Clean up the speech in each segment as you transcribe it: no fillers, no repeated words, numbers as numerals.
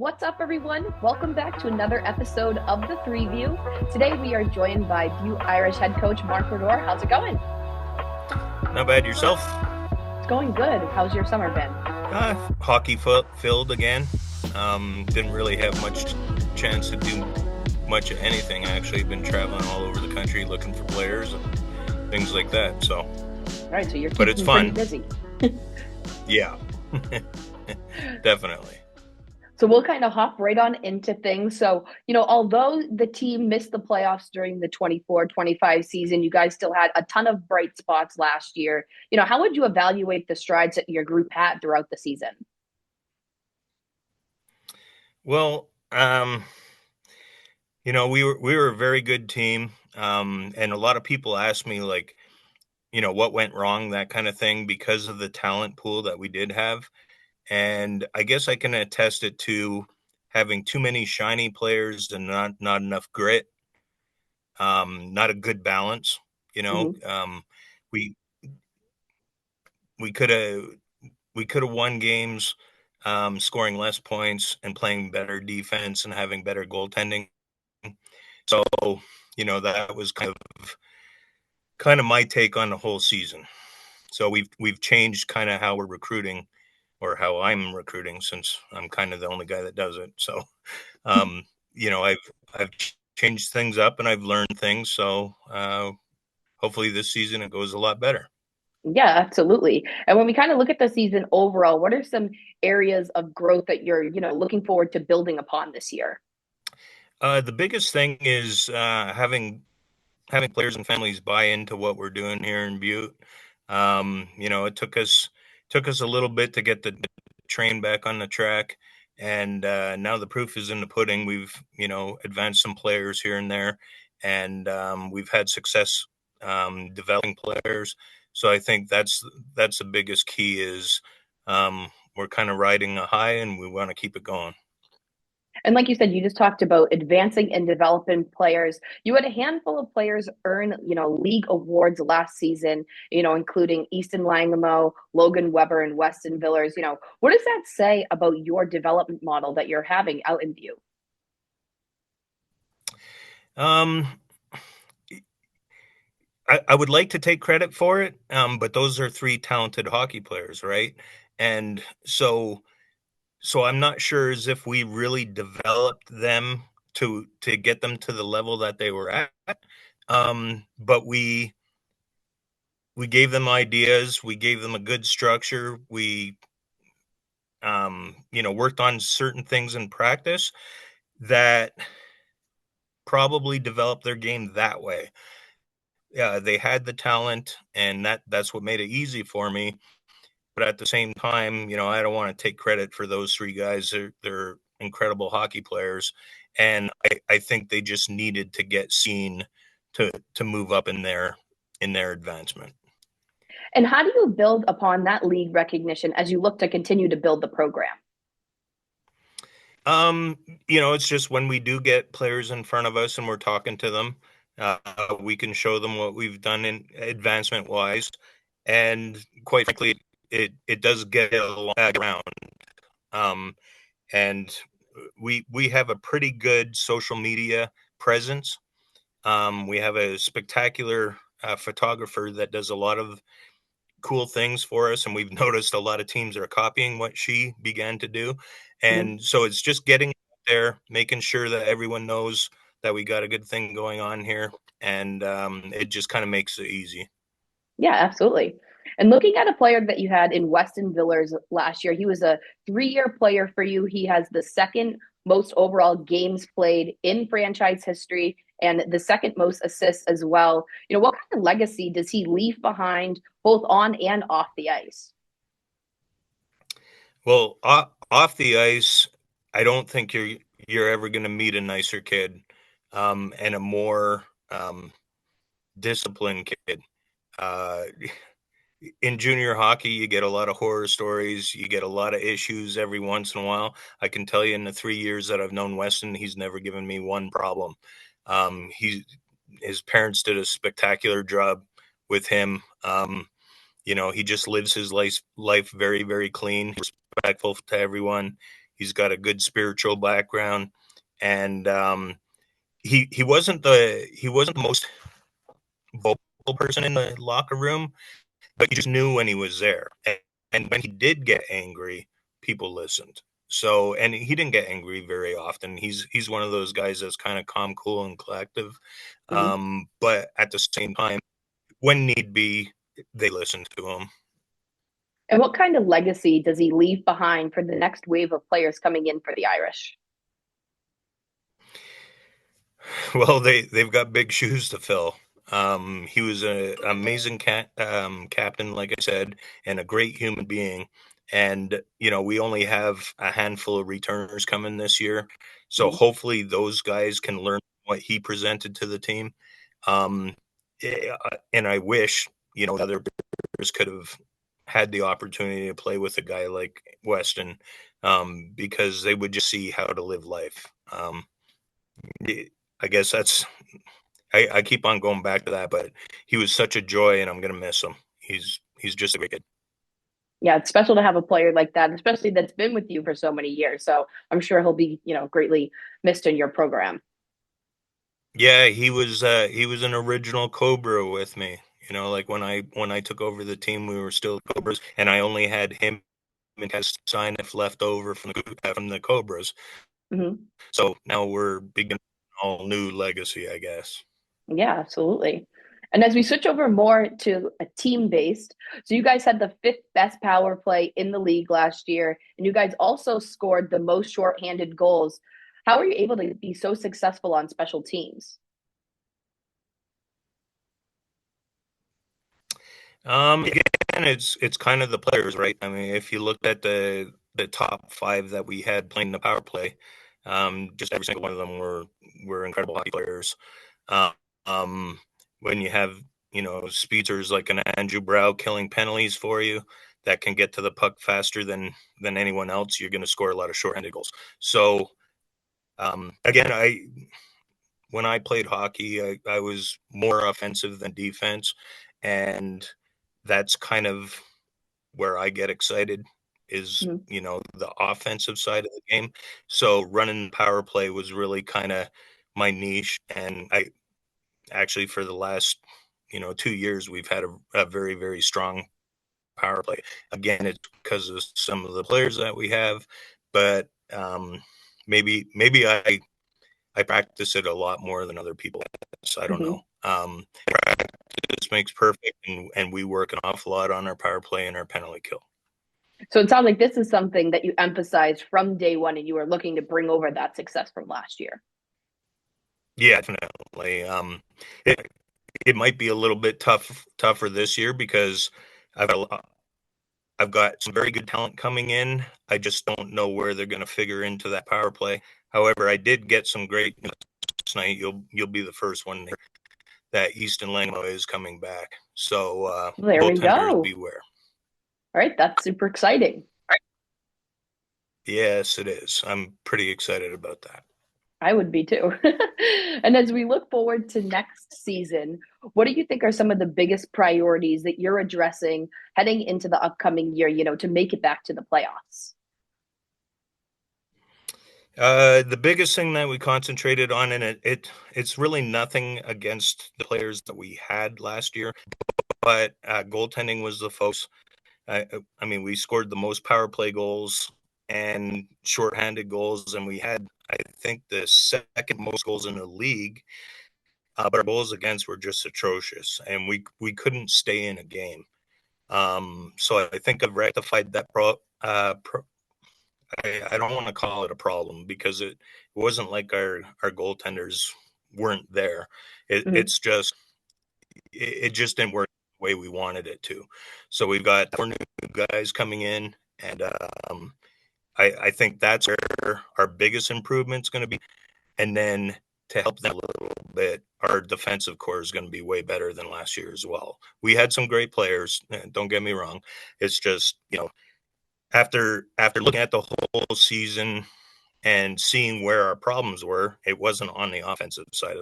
What's up, everyone? Welcome back to another episode of The Three View. Today we are joined by Butte Irish head coach Marc Brodeur. How's it going? Not bad yourself. It's going good. How's your summer been? Hockey filled again. Didn't really have much chance to do much of anything. I actually been traveling all over the country looking for players and things like that. So, All right, so you're but it's keeping pretty fun. busy. Yeah, definitely. So we'll kind of hop right on into things. So, although the team missed the playoffs during the 24-25 season, you guys still had a ton of bright spots last year. How would you evaluate the strides that your group had throughout the season? Well, we were a very good team, and a lot of people ask me like, what went wrong, that kind of thing, because of the talent pool that we did have. And I guess I can attest it to having too many shiny players and not enough grit, not a good balance. You know, Mhm. we we could have we could have won games, scoring less points and playing better defense and having better goaltending. So that was kind of my take on the whole season. So we've changed kind of how we're recruiting or how I'm recruiting, since I'm kind of the only guy that does it. So, um, I've changed things up and I've learned things. So hopefully this season it goes a lot better. Yeah, absolutely. And when we kind of look at the season overall, what are some areas of growth that you're, looking forward to building upon this year? The biggest thing is having players and families buy into what we're doing here in Butte. It took us a little bit to get the train back on the track, and now the proof is in the pudding. We've advanced some players here and there, and we've had success developing players. So I think that's the biggest key is we're kind of riding a high, and we want to keep it going. And like you said, you just talked about advancing and developing players. You had a handful of players earn, league awards last season, including Easton Langamo, Logan Weber, and Weston Villers. What does that say about your development model that you're having out in View? Um, I would like to take credit for it, but those are three talented hockey players, right? And so I'm not sure as if we really developed them to get them to the level that they were at. But we gave them ideas, we gave them a good structure, we worked on certain things in practice that probably developed their game that way. Yeah, they had the talent, and that's what made it easy for me. But at the same time, I don't want to take credit for those three guys. They're incredible hockey players, and I think they just needed to get seen to move up in their advancement. And how do you build upon that league recognition as you look to continue to build the program? Um, it's just when we do get players in front of us and we're talking to them, we can show them what we've done in advancement wise, and quite frankly, it does get a long around. Um, and we have a pretty good social media presence. We have a spectacular photographer that does a lot of cool things for us, and we've noticed a lot of teams are copying what she began to do. Mhm. And so it's just getting there, making sure that everyone knows that we got a good thing going on here, and it just kind of makes it easy. Yeah, absolutely. And looking at a player that you had in Weston Villers last year, he was a 3-year player for you. He has the second most overall games played in franchise history and the second most assists as well. What kind of legacy does he leave behind both on and off the ice? Well, off the ice, I don't think you're ever going to meet a nicer kid, and a more disciplined kid. Uh, in junior hockey, you get a lot of horror stories. You get a lot of issues every once in a while. I can tell you, in the 3 years that I've known Weston, he's never given me one problem. His parents did a spectacular job with him. He just lives his life very, very clean, respectful to everyone. He's got a good spiritual background, and he wasn't the most vocal person in the locker room, but you just knew when he was there. And when he did get angry, people listened. So, and he didn't get angry very often. He's one of those guys that's kind of calm, cool, and collective. Mhm. But at the same time, when need be, they listen to him. And what kind of legacy does he leave behind for the next wave of players coming in for the Irish? Well, they've got big shoes to fill. He was an amazing captain, like I said, and a great human being. And we only have a handful of returners coming this year, so Mhm. hopefully those guys can learn what he presented to the team. Um, and I wish other players could have had the opportunity to play with a guy like Weston, because they would just see how to live life. I guess I keep on going back to that, but he was such a joy, and I'm gonna miss him. He's just a great kid. Yeah, it's special to have a player like that, especially that's been with you for so many years. So I'm sure he'll be, greatly missed in your program. Yeah, he was an original Cobra with me. Like when I took over the team, we were still Cobras, and I only had him and Tess Sinef left over from the Cobras. Hmm. So now we're beginning a all new legacy, I guess. Yeah, absolutely. And as we switch over more to a team based, so you guys had the fifth best power play in the league last year, and you guys also scored the most shorthanded goals. How are you able to be so successful on special teams? Again, it's kind of the players, right? I mean, if you looked at the top five that we had playing the power play, just every single one of them were incredible hockey players. Um, um, when you have speedsters like an Andrew Brow killing penalties for you that can get to the puck faster than anyone else, you're going to score a lot of shorthanded goals. So again, I when I played hockey, I was more offensive than defense, and that's kind of where I get excited is, Mhm. the offensive side of the game. So running power play was really kind of my niche. And I actually, for the last, 2 years, we've had a very, very strong power play. Again, it's because of some of the players that we have, but maybe I practice it a lot more than other people. So I don't know. Mhm. Practice makes perfect, and we work an awful lot on our power play and our penalty kill. So it sounds like this is something that you emphasized from day one, and you were looking to bring over that success from last year. Yeah, definitely. It might be a little bit tougher this year because I've I've got some very good talent coming in. I just don't know where they're going to figure into that power play. However, I did get some great news tonight. You'll be the first one that Easton Langlo is coming back. So There we goaltenders go. beware. All right, that's super exciting. Yes, it is. I'm pretty excited about that. I would be too. And as we look forward to next season, what do you think are some of the biggest priorities that you're addressing heading into the upcoming year, to make it back to the playoffs? The biggest thing that we concentrated on, and it's really nothing against the players that we had last year, but goaltending was the focus. I mean, we scored the most power play goals and shorthanded goals, and we had, I think, the second most goals in the league. But our goals against were just atrocious, and we couldn't stay in a game. So I think I've rectified that I don't want to call it a problem because it wasn't like our goaltenders weren't there. It, Hmm. it's just it just didn't work the way we wanted it to. So we've got 4 new guys coming in, and I think that's where our biggest improvement's going to be. And then to help them a little bit, our defensive core is going to be way better than last year as well. We had some great players. Don't get me wrong. It's just after looking at the whole season and seeing where our problems were, it wasn't on the offensive side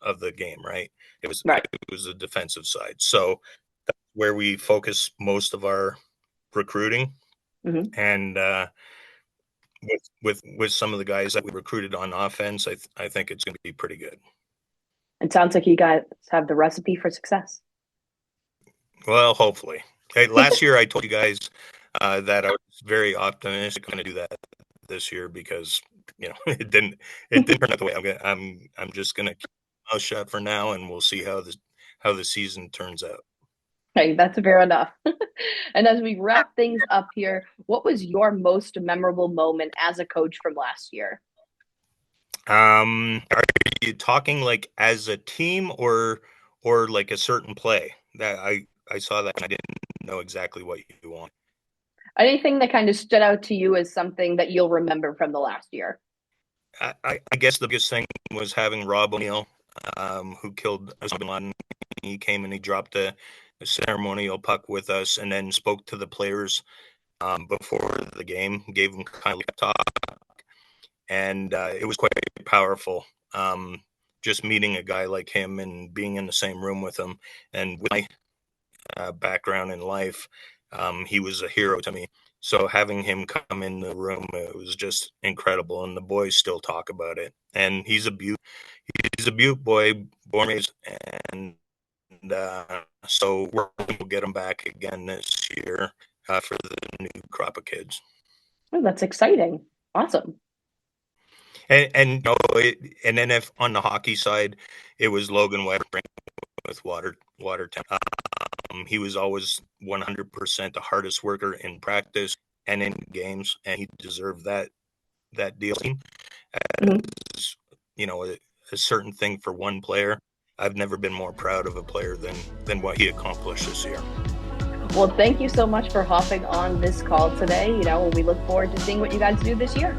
of the game, right? It was Right. it was the defensive side. So that's where we focus most of our recruiting, Hmm. and with some of the guys that we recruited on offense, I think it's going to be pretty good. It sounds like you guys have the recipe for success. Well, hopefully. Hey, last year I told you guys that I was very optimistic going to do that this year because it didn't turn out the way I'm just going to keep my mouth shut for now, and we'll see how the season turns out. Hey, that's fair enough. And as we wrap things up here, what was your most memorable moment as a coach from last year? Are you talking like as a team or like a certain play? That I saw that and I didn't know exactly what you want. Anything that kind of stood out to you as something that you'll remember from the last year? I guess the biggest thing was having Rob O'Neill, who killed Osama bin Laden. He came and he dropped a ceremonial puck with us, and then spoke to the players before the game, gave them kind of like a talk, and it was quite powerful. Just meeting a guy like him and being in the same room with him, and with my background in life, he was a hero to me. So having him come in the room, it was just incredible, and the boys still talk about it. And he's a Butte boy, born and raised, and so we'll get him back again this year for the new crop of kids. Oh, that's exciting. Awesome. And then if on the hockey side, it was Logan Webber with Watertown. He was always 100% the hardest worker in practice and in games, and he deserved that deal. Mhm. As, a certain thing for one player. I've never been more proud of a player than what he accomplished this year. Well, thank you so much for hopping on this call today. We look forward to seeing what you guys do this year.